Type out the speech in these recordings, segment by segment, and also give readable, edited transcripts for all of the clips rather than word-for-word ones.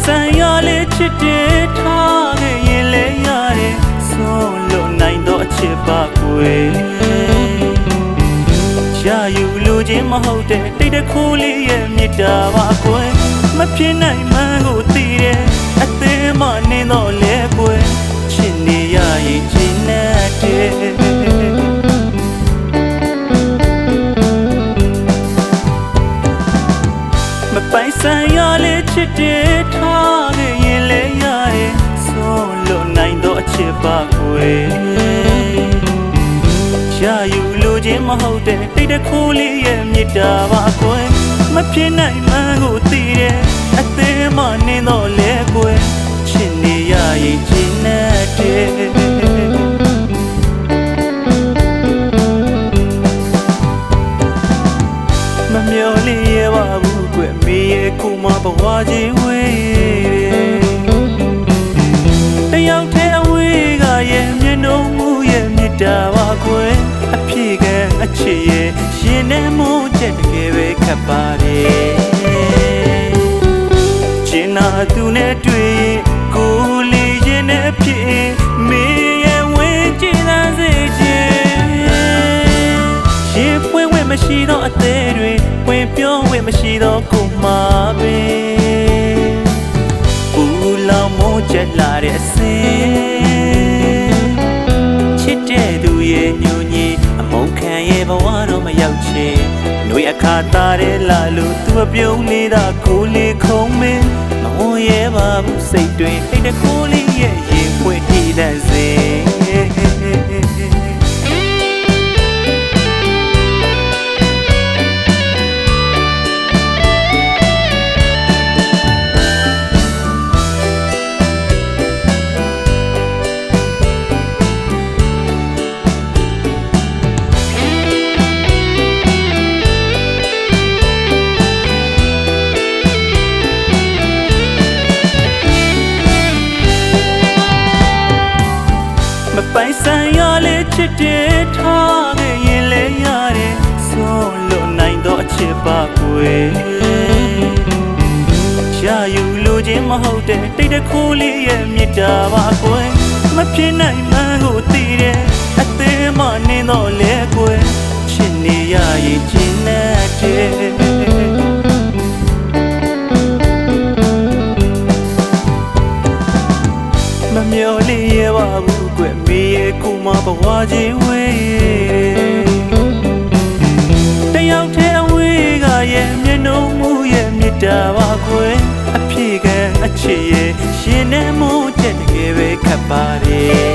ဆိုင်ရလေချစ်တဲ့ထားခဲ့ရင်လဲရတယ်ဆုံးလို့နိုင်တော့အချစ်ပါကွယ်ရှာယူလိုခြင်းမဟုတ်တဲ့တိတ်တခိုးလေးရဲ့မြတ်တာပါကွယ်မဖြစ်နိုင်မှန်းကိုသိတယ်အသေးမှနင်းတော့လဲကွယ်ချစ်နေရရင်ချင်တဲ့မပိုင်ဆိုင်ရလေချစ်တဲ့ထားခဲ့ရင်လဲရတယ်ဆုံးလို့နိုင်တော့အချစ်ပါကွယ်ရှာယူလိုခြင်းမဟုတ်တဲ့တိတ်တခိုးလေးရဲ့မြတ်တာပါကွယ်မဖြစ်နိုင်မှန်းကိုသိတယ်အသေးမှနင်းတော့လဲကွယ်ချစ်နေရရင်ချင်တဲ့မမျော်လင့်ရပါဘူးကွယ်မေရဲ့ကိုမဘဝကြီးဝေးတယောက်တည်းအဝေးကရဲ့မျက်နှာမူရဲ့မြတ်တာပါကွယ်အဖြစ်ကအချစ်ရဲ့ရင်ထဲမိုးချက်တကယ်ပဲခပ်ပါတယ်ချင်နာသူနဲ့တွေ့ကိုလေးရင်နဲ့ဖြစ်မေရဲ့ဝင်ကြည်သာစေခြင်းရေပွင့်ဝဲမရှိတော့အသေးတွေဝင်ပြောဝဲမရှိတော့ကိုမှာပဲဘူးလောင်မိုးချက်လာတဲ့အစင်ချစ်တဲ့သူရဲ့ညူညီအမုန်းခံရဲ့ဘဝတော့မရောက်ချင်နှွေအခါသားတဲ့လာလို့သူအပြုံးလေးသာကိုလေးခုံးမင်းမဝရဲပါဘူးစိတ်တွင်တိတ်တကိုးလေးရဲ့ရင်ဖွင့်တည်တဲ့စေမပိုင်ဆိုင်ရလေချစ်တဲ့ထားခဲ့ရင်လဲရတယ်ဆုံးလို့နိုင်တော့အချစ်ပါကွယ်ရှာယူလိုခြင်းမဟုတ်တဲ့တိတ်တခိုးလေးရဲ့မြတ်တာပါကွယ်မဖြစ်နိုင်မှန်းကိုသိတယ်အသေးမှနင်းတော့လဲကွယ်ချစ်နေရရင်ချင်တဲ့မမျော်လင့်ရပါဘူးကွယ်မေရဲ့ကိုမဘဝကြီးဝေးတယောက်တည်းအဝေးကရဲ့မျက်နှာမူရဲ့မြတ်တာပါကွယ်အဖြစ်ကအချစ်ရဲ့ရှင်နဲ့မိုးချက်တကယ်ပဲခပ်ပါတယ်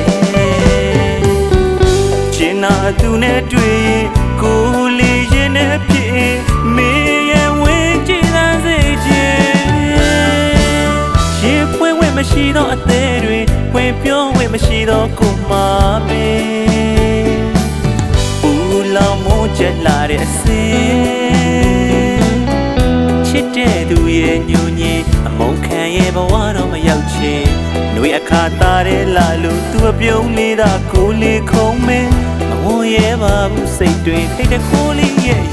ချင်နာသူနဲ့တွေ့ကိုလေးရင်နဲ့ဖြစ်မေရဲ့ဝင်ကြည်သာစေခြင်းရေပွင့်ဝဲမရှိတော့အသေးတွေဝင်ပြောဝဲမရှိတော့ကိုမှာပဲဘူးလောင်မိုးချက်လာတဲ့အစင်ချစ်တဲ့သူရဲ့ညူညီအမုန်းခံရဲ့ဘဝတော့မရောက်ချင်နှွေအခါသားတဲ့လာလို့သူအပြုံးလေးသာကိုလေးခုံးမင်းမဝရဲပါဘူးစိတ်တွင်ထိတ်တခိုးလေးရဲ့